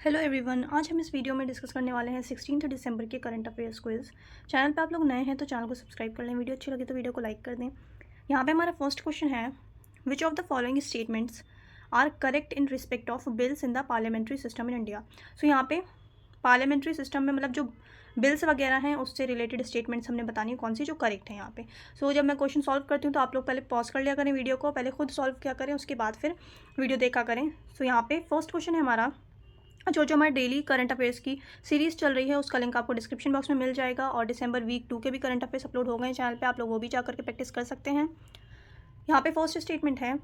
Hello everyone, आज हम इस वीडियो में डिस्कस करने वाले हैं 16 दिसंबर के करंट अफेयर्स क्विज। चैनल पे आप लोग नए हैं तो चैनल को सब्सक्राइब कर लें, वीडियो अच्छी लगी तो वीडियो को लाइक कर दें। यहाँ पे हमारा फर्स्ट क्वेश्चन है, which of the following statements are correct in respect of bills in the parliamentary system in India. So यहाँ पे पार्लियामेंट्री सिस्टम में मतलब जो बिल्स वगैरह हैं उससे रिलेटेड स्टेटमेंट्स हमने बतानी है कौन सी जो करेक्ट है यहाँ पे। सो जब मैं क्वेश्चन सॉल्व करती हूँ तो आप लोग पहले पॉज कर लिया करें वीडियो को, पहले खुद सॉल्व किया करें, उसके बाद फिर वीडियो देखा करें। सो यहाँ पे फर्स्ट क्वेश्चन है हमारा, जो हमारे डेली करंट अफेयर्स की सीरीज़ चल रही है उसका लिंक आपको डिस्क्रिप्शन बॉक्स में मिल जाएगा, और दिसंबर वीक 2 के भी करंट अफेयर्स अपलोड हो गए हैं चैनल पे, आप लोग वो भी जा करके प्रैक्टिस कर सकते हैं। यहाँ पे फर्स्ट स्टेटमेंट है,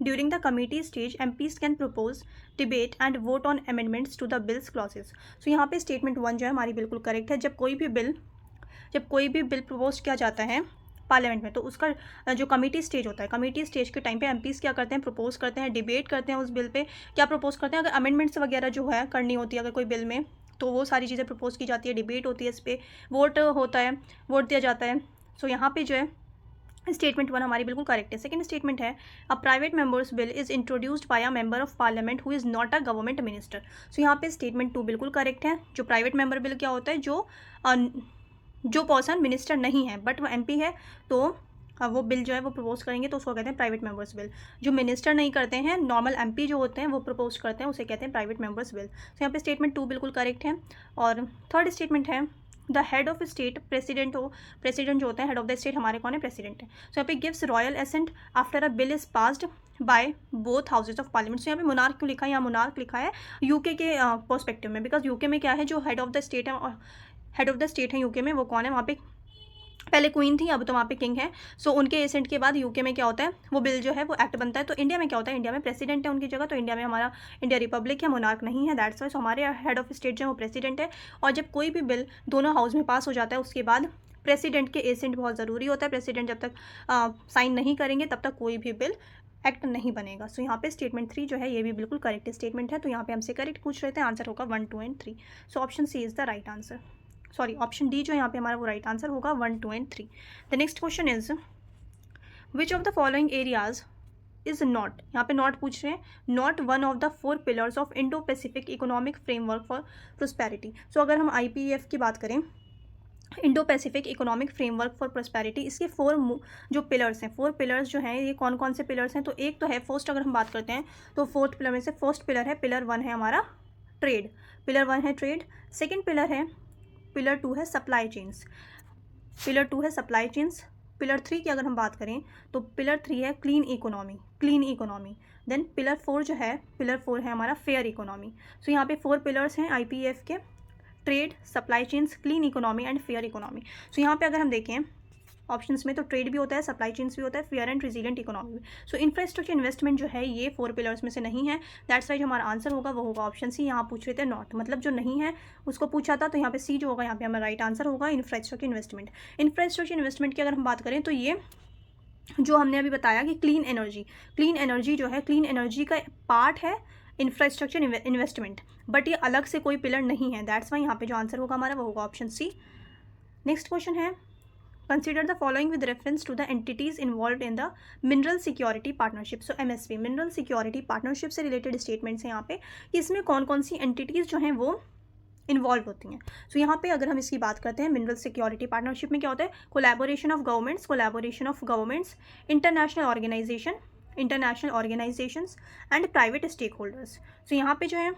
during the committee stage MPs can propose debate and vote on amendments to the bills clauses. So यहाँ पे स्टेटमेंट 1 जो है हमारी बिल्कुल करेक्ट है। जब कोई भी बिल प्रपोज किया जाता है पार्लियामेंट में तो उसका जो कमेटी स्टेज होता है, कमेटी स्टेज के टाइम पे एमपीज़ क्या करते हैं, प्रपोज करते हैं, डिबेट करते हैं उस बिल पे, क्या प्रपोज करते हैं। अगर अमेंडमेंट्स वगैरह जो है करनी होती है अगर कोई बिल में, तो वो सारी चीज़ें प्रपोज की जाती है, डिबेट होती है, इस पर वोट होता है, वोट दिया जाता है। सो यहाँ पे जो है स्टेटमेंट 1 हमारी बिल्कुल करेक्ट है। सेकंड स्टेटमेंट है, a private member's bill is introduced by a member of parliament who is not a government minister. So यहाँ पे स्टेटमेंट 2 बिल्कुल करेक्ट है। जो प्राइवेट मेंबर बिल क्या होता है, जो पर्सन मिनिस्टर नहीं है बट वो एमपी है, तो वो बिल जो है वो प्रपोज करेंगे तो उसको कहते हैं प्राइवेट मेंबर्स बिल। जो मिनिस्टर नहीं करते हैं, नॉर्मल एमपी जो होते हैं वो प्रपोज करते हैं, उसे कहते हैं प्राइवेट मेंबर्स बिल। तो यहाँ पे स्टेटमेंट 2 बिल्कुल करेक्ट है। और थर्ड स्टेटमेंट है, the head of state president जो होते हैं हेड ऑफ द स्टेट हमारे कौन है, प्रेसिडेंट है। सो यहाँ पे gives royal assent after a bill is passed by both houses of parliament. So यहाँ पे मोनार्क क्यों लिखा है, यहाँ मोनार्क लिखा है यूके के पर्सपेक्टिव में, बिकॉज यूके में क्या है, जो हेड ऑफ द स्टेट है यूके में, वो कौन है, वहाँ पे पहले क्वीन थी, अब तो वहाँ पे किंग है। सो उनके एसेंट के बाद यूके में क्या होता है, वो बिल जो है वो एक्ट बनता है। तो इंडिया में क्या होता है, इंडिया में प्रेसिडेंट है उनकी जगह, तो इंडिया में हमारा इंडिया रिपब्लिक है, मोनार्क नहीं है, दैट्स वाई। सो हमारे हेड ऑफ स्टेट जो है वो प्रेसिडेंट है। और जब कोई भी बिल दोनों हाउस में पास हो जाता है उसके बाद प्रेसिडेंट के एसेंट बहुत ज़रूरी होता है। प्रेसिडेंट जब तक साइन नहीं करेंगे तब तक कोई भी बिल एक्ट नहीं बनेगा। सो यहाँ पे स्टेटमेंट 3 जो है ये भी बिल्कुल करेक्ट स्टेटमेंट है। तो यहाँ पे हमसे करेक्ट पूछ रहे थे, आंसर होगा 1, 2 and 3। So option C is the right answer, sorry option D जो यहाँ पे हमारा वो राइट आंसर होगा 1, 2 and 3। The next question is, which of the following areas is not, यहाँ पे नॉट पूछ रहे हैं, not one of the 4 pillars of Indo Pacific economic framework for prosperity. So अगर हम IPEF की बात करें, Indo Pacific economic framework for prosperity, इसके 4 जो पिलर्स हैं, 4 पिलर्स जो हैं, ये कौन कौन से पिलर्स हैं, तो एक तो है फर्स्ट, अगर हम बात करते हैं तो 4th पिलर में से फर्स्ट पिलर है, पिलर 1 है हमारा ट्रेड, पिलर 1 है ट्रेड। सेकेंड पिलर है, पिलर 2 है सप्लाई चेन्स, पिलर 2 है सप्लाई चेन्स। पिलर 3 की अगर हम बात करें तो पिलर 3 है क्लीन इकोनॉमी। देन पिलर 4 जो है, पिलर 4 है हमारा फेयर इकोनॉमी। सो यहाँ पे 4 पिलर्स हैं IPEF के, trade, supply chains, clean economy and fair economy. So यहाँ पे अगर हम देखें ऑप्शंस में तो ट्रेड भी होता है, सप्लाई चेन्स भी होता है, फेयर एंड रिजिलिएंट इकोनॉमी भी। सो इंफ्रास्ट्रक्चर इन्वेस्टमेंट जो है ये 4 पिलर्स में से नहीं है, दैट्स वाई जो हमारा आंसर होगा वो होगा ऑप्शन सी। यहाँ पूछ रहे थे नॉट, मतलब जो नहीं है उसको पूछा था, तो यहाँ पे सी जो होगा यहाँ पे हमारा राइट आंसर होगा इंफ्रास्ट्रक्चर इन्वेस्टमेंट। इंफ्रास्ट्रक्चर इन्वेस्टमेंट की अगर हम बात करें तो ये जो हमने अभी बताया कि क्लीन एनर्जी जो है, क्लीन एनर्जी का पार्ट है इंफ्रास्ट्रक्चर इन्वेस्टमेंट, बट ये अलग से कोई पिलर नहीं है, दैट्स वाई यहाँ पे जो आंसर होगा हमारा वो होगा ऑप्शन सी। नेक्स्ट क्वेश्चन है, consider the following with reference to the entities involve in the mineral security partnership. So MSP mineral security partnership से रिलेटेड स्टेटमेंट्स हैं यहाँ पे, इसमें कौन कौन सी एंटिटीज़ जो हैं वो इन्वॉल्व होती हैं। सो यहाँ पे अगर हम इसकी बात करते हैं, मिनरल सिक्योरिटी पार्टनरशिप में क्या होता है, collaboration of governments, international organisations and private stakeholders. So यहाँ पे जो है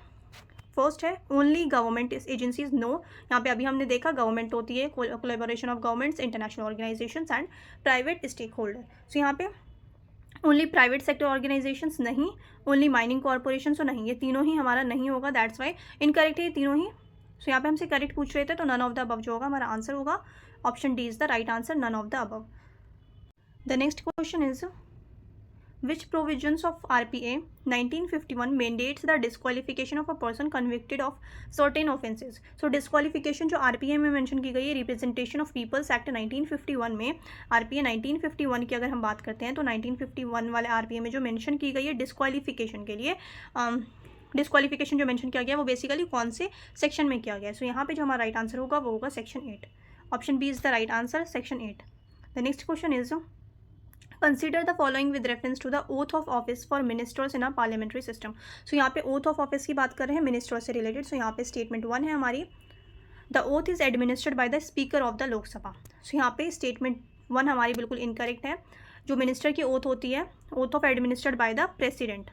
फर्स्ट है ओनली गवर्नमेंट एजेंसीज, नो, यहाँ पे अभी हमने देखा गवर्नमेंट होती है, collaboration of governments, international organisations and private stakeholder. So यहाँ पे ओनली प्राइवेट सेक्टर ऑर्गेनाइजेशंस नहीं, ओनली माइनिंग कॉर्पोरेशन तो नहीं, ये तीनों ही हमारा नहीं होगा, दैट्स वाई इनकरेक्ट है ये तीनों ही। सो यहाँ पे हमसे करेक्ट पूछ रहे थे, तो नन ऑफ द अबव जो होगा हमारा आंसर होगा option D is the right answer, none of the above. The next question is, which provisions of RPA 1951 mandates the disqualification of a person convicted of certain offences। so disqualification जो RPA में mention की गई है, representation of peoples act 1951 में, RPA 1951 की अगर हम बात करते हैं तो 1951 वाले RPA में जो मेंशन की गई है डिस्क्वालिफिकेशन के लिए, डिस्क्वालिफिकेशन जो मेंशन किया गया वो बेसिकली कौन से सेक्शन में किया गया है। सो यहाँ पे जो हमारा राइट आंसर होगा वो होगा section 8, option B is the right answer, section 8। The next question is, consider the following with reference to the oath of office for ministers in a parliamentary system. So यहाँ पे oath of office की बात कर रहे हैं ministers से related. सो यहाँ पे स्टेटमेंट 1 है हमारी, the oath is administered by the speaker of the Lok Sabha. So यहाँ पे स्टेटमेंट 1 हमारी बिल्कुल इनकरेक्ट है। जो मिनिस्टर की ओथ होती है, oath of administered by the president,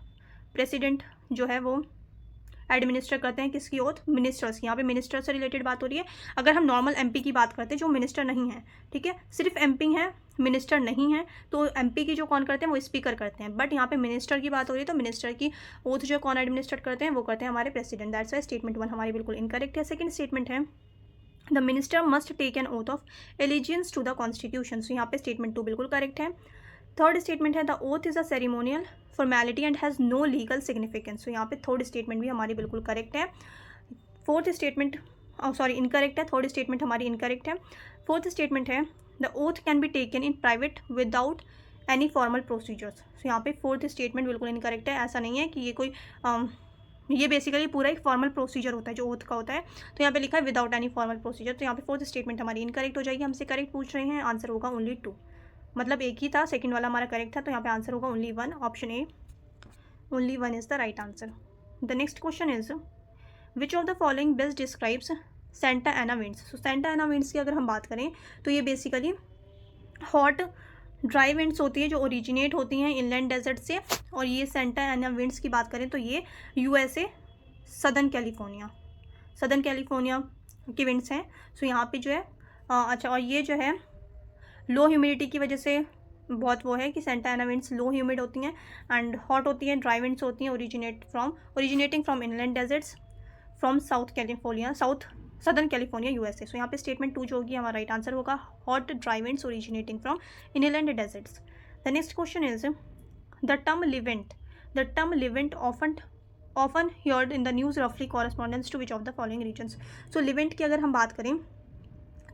president जो है वो एडमिनिस्टर करते हैं किसकी ओथ, मिनिस्टर्स। यहाँ पे मिनिस्टर से रिलेटेड बात हो रही है। अगर हम नॉर्मल एमपी की बात करते हैं जो मिनिस्टर नहीं है, ठीक है, सिर्फ एमपी है, मिनिस्टर नहीं है, तो एमपी की जो कौन करते हैं वो स्पीकर करते हैं। बट यहाँ पे मिनिस्टर की बात हो रही है तो मिनिस्टर की ओथ जो कौन एडमिनिस्ट्रेट करते हैं वो करते हैं हमारे प्रेसिडेंट। दैट्स वाई स्टेटमेंट 1 हमारी बिल्कुल इनकरेक्ट है। सेकंड स्टेटमेंट है the minister must take an oath of allegiance to the constitution. So यहाँ पे स्टेटमेंट 2 बिल्कुल करेक्ट है। थर्ड स्टेटमेंट है the oath is a ceremonial formality and has no legal significance. So यहाँ पे third statement भी हमारी बिल्कुल करेक्ट है। फोर्थ स्टेटमेंट इनकरेक्ट है। थर्ड स्टेटमेंट हमारी इनकरेक्ट है। फोर्थ स्टेटमेंट है the oath can be taken in private without any formal procedures. So यहाँ पे फोर्थ स्टेटमेंट बिल्कुल इनकरेक्ट है। ऐसा नहीं है कि ये कोई ये बेसिकली पूरा एक फॉर्मल प्रोसीजर होता है जो ओथ का होता है, तो यहाँ पे लिखा है विदाउट एनी फॉर्मल प्रोसीजर। तो यहाँ पे फोर्थ स्टेटमेंट हमारी इनकरेक्ट हो जाएगी। हमसे करेक्ट पूछ रहे हैं, आंसर होगा ओनली 2, मतलब एक ही था, सेकंड वाला हमारा करेक्ट था, तो यहाँ पे आंसर होगा only 1, option A, only 1 is the right answer. The next question is which of the following best describes Santa Ana winds. So Santa Ana winds की अगर हम बात करें तो ये बेसिकली हॉट ड्राई विंड्स होती है जो ओरिजिनेट होती हैं इनलैंड डेजर्ट से। और ये सेंटा एना विंड्स की बात करें तो ये यूएसए सदर्न कैलिफोर्निया की विंड्स हैं। सो यहाँ पे जो है अच्छा, और ये जो है लो ह्यूमिडिटी की वजह से बहुत वो है कि सेंटा एना विंड्स लो ह्यूमिड होती हैं एंड हॉट होती हैं, ड्राई विंड्स होती हैं originating from inland deserts from southern California USA. So यहाँ पे स्टेटमेंट 2 जो होगी हमारा राइट आंसर होगा, hot dry winds originating from inland deserts. The next question is the term Levant often heard in the news रफली correspondence to which of the following regions. So Levant की अगर हम बात करें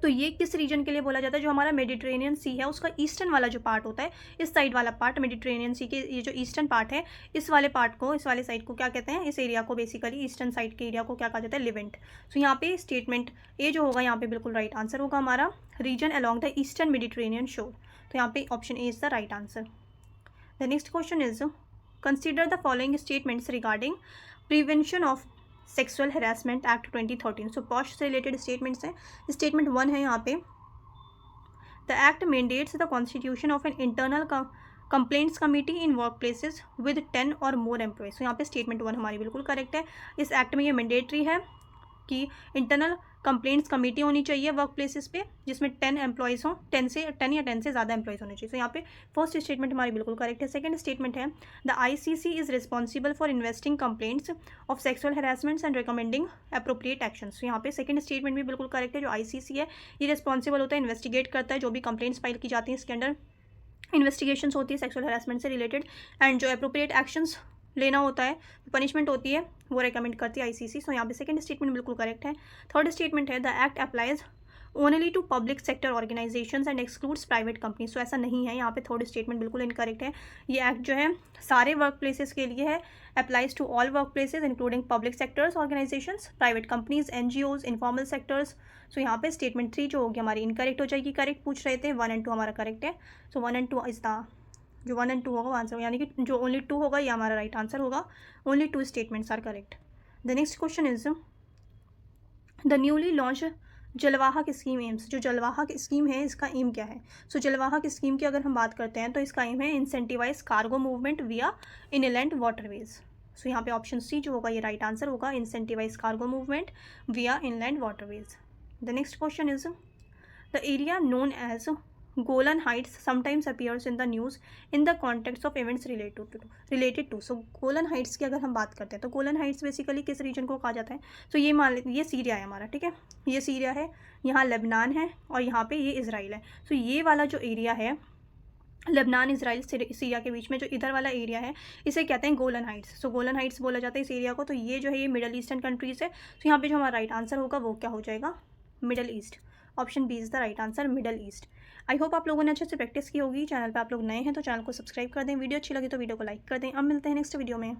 तो ये किस रीजन के लिए बोला जाता है, जो हमारा मेडिटेरेनियन सी है उसका ईस्टर्न वाला जो पार्ट होता है, इस साइड वाला पार्ट मेडिटेरेनियन सी के ये जो ईस्टर्न पार्ट है, इस वाले साइड को क्या कहते हैं, इस एरिया को बेसिकली ईस्टर्न साइड के एरिया को क्या कहा जाता है, लिवेंट। सो यहाँ पे स्टेटमेंट ए जो होगा यहाँ पे बिल्कुल राइट आंसर होगा हमारा, region along the eastern Mediterranean shore. तो यहाँ पे option A is the right answer. The next question is consider the following statements regarding prevention of sexual harassment act 2013। So POSH से रिलेटेड स्टेटमेंट्स हैं। Statement 1 है यहाँ पे the act mandates the constitution of an internal complaints committee in work places with 10 और मोर employees. सो यहाँ पे statement 1 हमारी बिल्कुल करेक्ट है। इस एक्ट में ये मैंडेटरी है कि इंटरनल कंप्लेंट्स कमेटी होनी चाहिए वर्क प्लेसेस पे जिसमें 10 एम्प्लॉयज़ हों, 10 या 10 से ज़्यादा एम्प्लॉयज़ होने चाहिए। तो यहाँ पे फर्स्ट स्टेटमेंट हमारी बिल्कुल करेक्ट है। सेकंड स्टेटमेंट है the ICC is responsible for investing complaints of sexual harassments and recommending appropriate actions. तो यहाँ पे सेकंड स्टेटमेंट भी बिल्कुल करेक्ट है। जो आईसीसी है ये रिस्पॉन्सिबल होता है, इन्वेस्टिगेट करता है जो भी कंप्लेंट्स फाइल की जाती हैं, इसके अंडर इन्वेस्टिगेशंस होती है सेक्सुअल हरासमेंट से रिलेटेड, एंड जो अप्रोप्रिएट एक्शंस लेना होता है, पनिशमेंट होती है, वो रेकमेंड करती है आईसीसी। सो यहाँ पे सेकंड स्टेटमेंट बिल्कुल करेक्ट है। थर्ड स्टेटमेंट है the act applies only to public sector organisations and excludes private company. So ऐसा नहीं है, यहाँ पे थर्ड स्टेटमेंट बिल्कुल इनकरेक्ट है। ये एक्ट जो है सारे वर्क प्लेसेस के लिए है, applies to all workplaces including public sectors organisations, private companies, NGOs, informal sectors. So यहाँ पे स्टेटमेंट 3 जो होगी हमारी इनकरेक्ट हो जाएगी। करेक्ट पूछ रहे थे, 1 और 2 हमारा करेक्ट है। सो 1 और 2 इज द जो 1 और 2 होगा आंसर, यानी कि जो ओनली 2 होगा ये हमारा राइट आंसर होगा। Only 2 statements are correct. The next question is the newly launch Jalvahak scheme aims. जो जलवाहक स्कीम है इसका एम क्या है। सो जलवाहक स्कीम की अगर हम बात करते हैं तो इसका एम है incentivise cargo movement via inland waterways. So यहाँ पे ऑप्शन सी जो होगा ये राइट आंसर होगा, incentivise cargo movement via inland waterways. The next question is the area known as Golan Heights sometimes appears in the news in the context of events related to। So Golan Heights की अगर हम बात करते हैं तो Golan Heights basically किस reason को कहा जाता है। तो ये मान लेते ये सीरिया है हमारा, ठीक है, ये सीरिया है, यहाँ लेबनान है और यहाँ पे ये इजराइल है। सो ये वाला जो एरिया है लेबनान, इजराइल, सीरिया के बीच में जो इधर वाला एरिया है इसे कहते हैं गोलन हाइट्स। सो गोलन हाइट्स बोला जाता है इस एरिया को। तो ये जो है ये मिडल ईस्टर्न कंट्रीज़ है। तो यहाँ पे जो हमारा राइट आंसर होगा वो क्या हो जाएगा, middle east. Option B is the right answer, middle east. I hope आप लोगों ने अच्छे से प्रैक्टिस की होगी। चैनल पे आप लोग नए हैं तो चैनल को सब्सक्राइब कर दें, वीडियो अच्छी लगी तो वीडियो को लाइक कर दें। अब मिलते हैं नेक्स्ट वीडियो में।